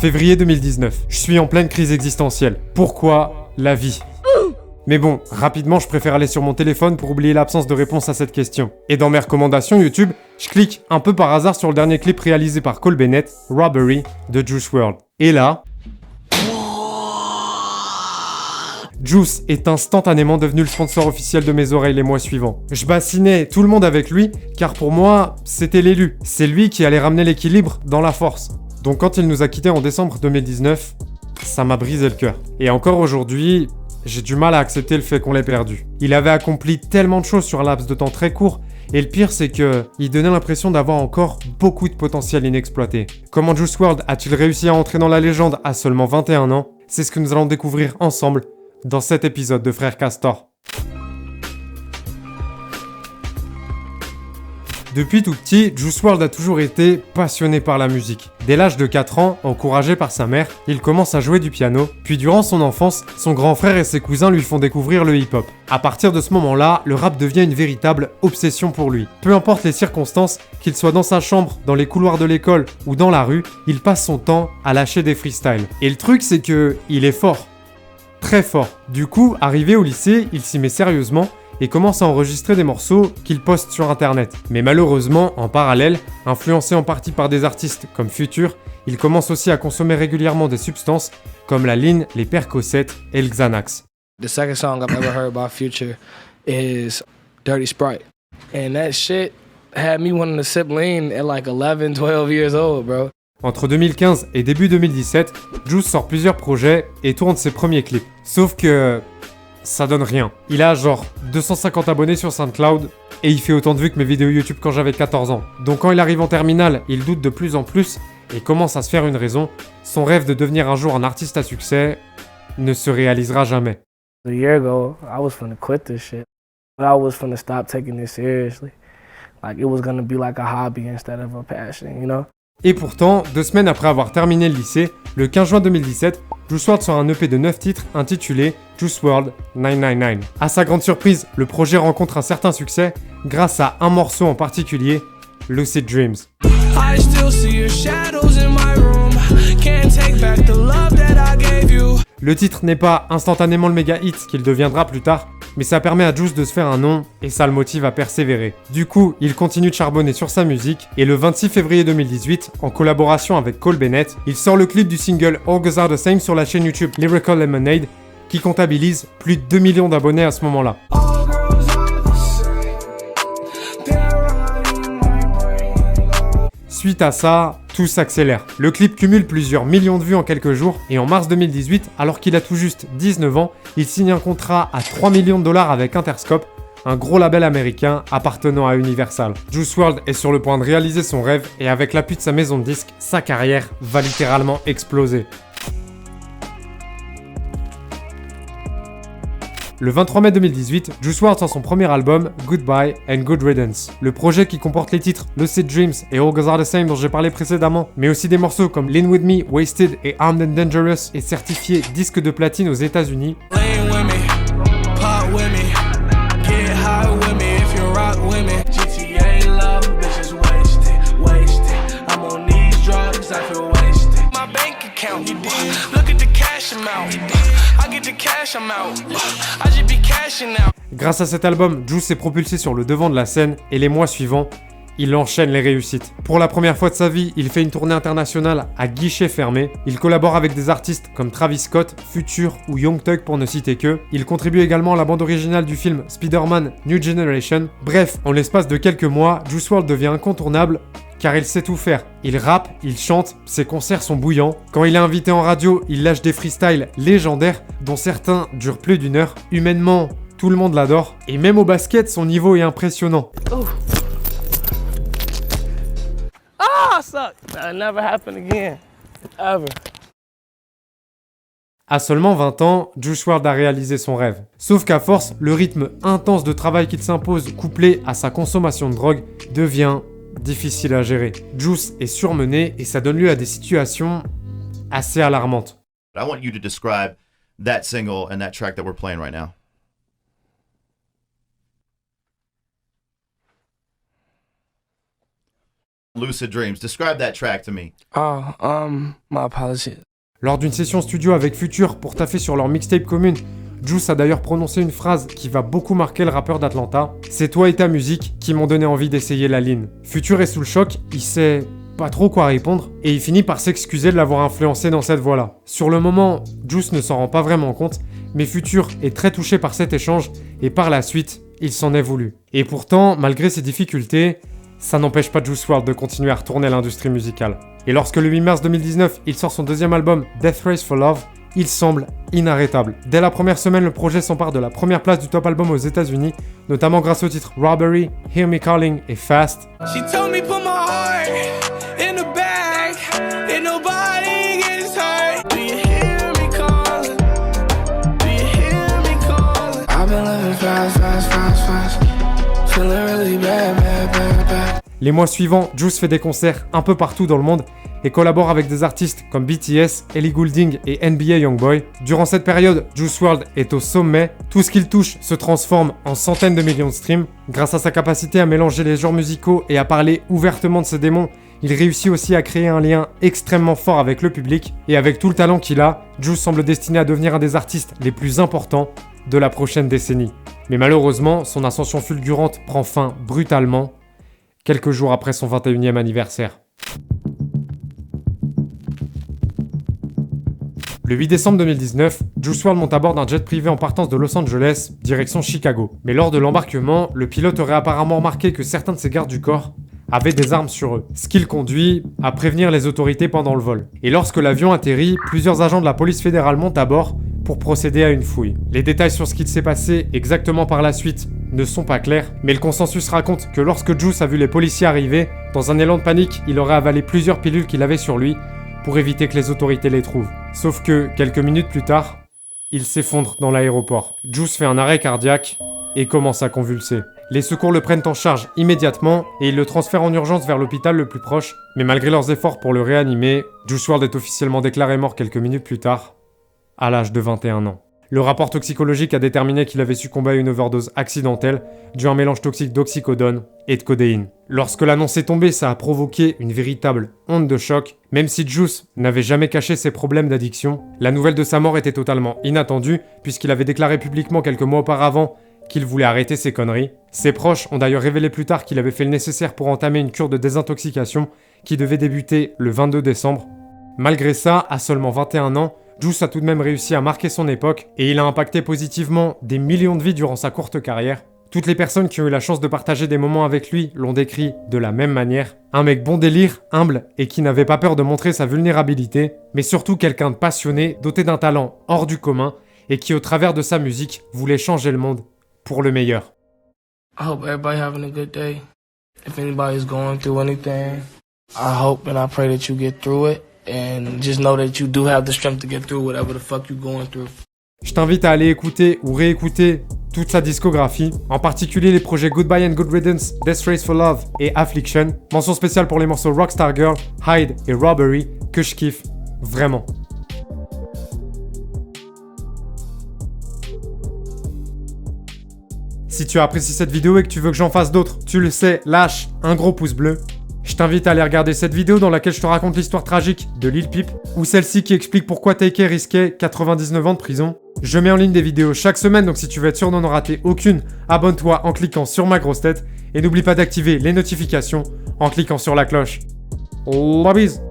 Février 2019. Je suis en pleine crise existentielle. Pourquoi la vie ? Mais bon, rapidement, je préfère aller sur mon téléphone pour oublier l'absence de réponse à cette question. Et dans mes recommandations YouTube, je clique un peu par hasard sur le dernier clip réalisé par Cole Bennett, Robbery, de Juice WRLD. Et là... Juice est instantanément devenu le sponsor officiel de mes oreilles les mois suivants. Je bassinais tout le monde avec lui, car pour moi, c'était l'élu. C'est lui qui allait ramener l'équilibre dans la force. Donc quand il nous a quittés en décembre 2019, ça m'a brisé le cœur. Et encore aujourd'hui, j'ai du mal à accepter le fait qu'on l'ait perdu. Il avait accompli tellement de choses sur un laps de temps très court, et le pire c'est que il donnait l'impression d'avoir encore beaucoup de potentiel inexploité. Comment Juice WRLD a-t-il réussi à entrer dans la légende à seulement 21 ans ? C'est ce que nous allons découvrir ensemble dans cet épisode de Frères Castor. Depuis tout petit, Juice WRLD a toujours été passionné par la musique. Dès l'âge de 4 ans, encouragé par sa mère, il commence à jouer du piano, puis durant son enfance, son grand frère et ses cousins lui font découvrir le hip-hop. À partir de ce moment-là, le rap devient une véritable obsession pour lui. Peu importe les circonstances, qu'il soit dans sa chambre, dans les couloirs de l'école ou dans la rue, il passe son temps à lâcher des freestyles. Et le truc c'est que il est fort. Très fort. Du coup, arrivé au lycée, il s'y met sérieusement et commence à enregistrer des morceaux qu'il poste sur internet. Mais malheureusement, en parallèle, influencé en partie par des artistes comme Future, il commence aussi à consommer régulièrement des substances comme la ligne, les Percocet et le Xanax. The second song I've ever heard by Future is Dirty Sprite. And that shit had me wanting to sip lean at like 11, 12 years old, bro. Entre 2015 et début 2017, Juice sort plusieurs projets et tourne ses premiers clips. Sauf que ça donne rien. Il a genre 250 abonnés sur SoundCloud et il fait autant de vues que mes vidéos YouTube quand j'avais 14 ans. Donc quand il arrive en terminale, il doute de plus en plus et commence à se faire une raison. Son rêve de devenir un jour un artiste à succès ne se réalisera jamais. A year ago, I was finna quit this shit. But I was finna stop taking this seriously. Like it was gonna be like a hobby instead of a passion, you know? Et pourtant, 2 semaines après avoir terminé le lycée, le 15 juin 2017, Juice WRLD sort un EP de 9 titres intitulé Juice WRLD 999. À sa grande surprise, le projet rencontre un certain succès grâce à un morceau en particulier, Lucid Dreams. I still see your shadows in my room. Can't take back the love that I gave you. Le titre n'est pas instantanément le méga hit qu'il deviendra plus tard, mais ça permet à Juice de se faire un nom et ça le motive à persévérer. Du coup, il continue de charbonner sur sa musique et le 26 février 2018, en collaboration avec Cole Bennett, il sort le clip du single All Girls Are The Same sur la chaîne YouTube Lyrical Lemonade qui comptabilise plus de 2 millions d'abonnés à ce moment-là. Suite à ça, tout s'accélère. Le clip cumule plusieurs millions de vues en quelques jours et en mars 2018, alors qu'il a tout juste 19 ans, il signe un contrat à 3 millions de dollars avec Interscope, un gros label américain appartenant à Universal. Juice WRLD est sur le point de réaliser son rêve et avec l'appui de sa maison de disques, sa carrière va littéralement exploser. Le 23 mai 2018, Juice WRLD sort son premier album, Goodbye and Good Riddance. Le projet qui comporte les titres Lucid Dreams et All Girls Are The Same dont j'ai parlé précédemment, mais aussi des morceaux comme Lean With Me, Wasted et Armed and Dangerous est certifié disque de platine aux États-Unis. Grâce à cet album, Juice s'est propulsé sur le devant de la scène et les mois suivants, il enchaîne les réussites. Pour la première fois de sa vie, il fait une tournée internationale à guichet fermé. Il collabore avec des artistes comme Travis Scott, Future ou Young Thug pour ne citer que. Il contribue également à la bande originale du film Spider-Man New Generation. Bref, en l'espace de quelques mois, Juice WRLD devient incontournable car il sait tout faire. Il rappe, il chante, ses concerts sont bouillants. Quand il est invité en radio, il lâche des freestyles légendaires dont certains durent plus d'1 heure. Humainement, tout le monde l'adore. Et même au basket, son niveau est impressionnant. Oh. Ah, suck. That never happened again. Ever. À seulement 20 ans, Juice WRLD a réalisé son rêve. Sauf qu'à force, le rythme intense de travail qu'il s'impose, couplé à sa consommation de drogue, devient difficile à gérer. Juice est surmené et ça donne lieu à des situations assez alarmantes. I want you to describe that single and that track that we're playing right now. Lucid Dreams. Describe that track to me. My apologies. Lors d'une session studio avec Future pour taffer sur leur mixtape commune, Juice a d'ailleurs prononcé une phrase qui va beaucoup marquer le rappeur d'Atlanta. C'est toi et ta musique qui m'ont donné envie d'essayer la ligne. Future est sous le choc, il sait pas trop quoi répondre, et il finit par s'excuser de l'avoir influencé dans cette voie-là. Sur le moment, Juice ne s'en rend pas vraiment compte, mais Future est très touché par cet échange, et par la suite, il s'en est voulu. Et pourtant, malgré ses difficultés, ça n'empêche pas Juice WRLD de continuer à retourner l'industrie musicale. Et lorsque le 8 mars 2019, il sort son deuxième album, Death Race for Love, il semble inarrêtable. Dès la première semaine, le projet s'empare de la première place du top album aux États-Unis, notamment grâce aux titres Robbery, Hear Me Calling et Fast. She told me put my heart in the bag and nobody gets hurt. Do you hear me calling? Do you hear me calling? I've been living fast, feeling really bad. Les mois suivants, Juice fait des concerts un peu partout dans le monde et collabore avec des artistes comme BTS, Ellie Goulding et NBA Youngboy. Durant cette période, Juice WRLD est au sommet. Tout ce qu'il touche se transforme en centaines de millions de streams. Grâce à sa capacité à mélanger les genres musicaux et à parler ouvertement de ses démons, il réussit aussi à créer un lien extrêmement fort avec le public. Et avec tout le talent qu'il a, Juice semble destiné à devenir un des artistes les plus importants de la prochaine décennie. Mais malheureusement, son ascension fulgurante prend fin brutalement, quelques jours après son 21e anniversaire. Le 8 décembre 2019, Juice WRLD monte à bord d'un jet privé en partance de Los Angeles, direction Chicago. Mais lors de l'embarquement, le pilote aurait apparemment remarqué que certains de ses gardes du corps avaient des armes sur eux, ce qui le conduit à prévenir les autorités pendant le vol. Et lorsque l'avion atterrit, plusieurs agents de la police fédérale montent à bord pour procéder à une fouille. Les détails sur ce qu'il s'est passé exactement par la suite ne sont pas clairs, mais le consensus raconte que lorsque Juice a vu les policiers arriver, dans un élan de panique, il aurait avalé plusieurs pilules qu'il avait sur lui pour éviter que les autorités les trouvent. Sauf que, quelques minutes plus tard, il s'effondre dans l'aéroport. Juice fait un arrêt cardiaque et commence à convulser. Les secours le prennent en charge immédiatement et ils le transfèrent en urgence vers l'hôpital le plus proche. Mais malgré leurs efforts pour le réanimer, Juice WRLD est officiellement déclaré mort quelques minutes plus tard, à l'âge de 21 ans. Le rapport toxicologique a déterminé qu'il avait succombé à une overdose accidentelle due à un mélange toxique d'oxycodone et de codéine. Lorsque l'annonce est tombée, ça a provoqué une véritable onde de choc. Même si Juice n'avait jamais caché ses problèmes d'addiction, la nouvelle de sa mort était totalement inattendue puisqu'il avait déclaré publiquement quelques mois auparavant qu'il voulait arrêter ses conneries. Ses proches ont d'ailleurs révélé plus tard qu'il avait fait le nécessaire pour entamer une cure de désintoxication qui devait débuter le 22 décembre. Malgré ça, à seulement 21 ans, Juice a tout de même réussi à marquer son époque et il a impacté positivement des millions de vies durant sa courte carrière. Toutes les personnes qui ont eu la chance de partager des moments avec lui l'ont décrit de la même manière. Un mec bon délire, humble et qui n'avait pas peur de montrer sa vulnérabilité, mais surtout quelqu'un de passionné, doté d'un talent hors du commun et qui au travers de sa musique voulait changer le monde pour le meilleur. I hope everybody having a good day. If anybody's going through anything, I hope and I pray that you get through it. And just know that you do have the strength to get through whatever the fuck you're going through. Je t'invite à aller écouter ou réécouter toute sa discographie, en particulier les projets Goodbye and Good Riddance, Death Race for Love et Affliction. Mention spéciale pour les morceaux Rockstar Girl, Hide et Robbery, que je kiffe vraiment. Si tu as apprécié cette vidéo et que tu veux que j'en fasse d'autres, tu le sais, lâche un gros pouce bleu. Je t'invite à aller regarder cette vidéo dans laquelle je te raconte l'histoire tragique de Lil Peep, ou celle-ci qui explique pourquoi Tay-K risquait 99 ans de prison. Je mets en ligne des vidéos chaque semaine, donc si tu veux être sûr d'en rater aucune, abonne-toi en cliquant sur ma grosse tête, et n'oublie pas d'activer les notifications en cliquant sur la cloche. La bise!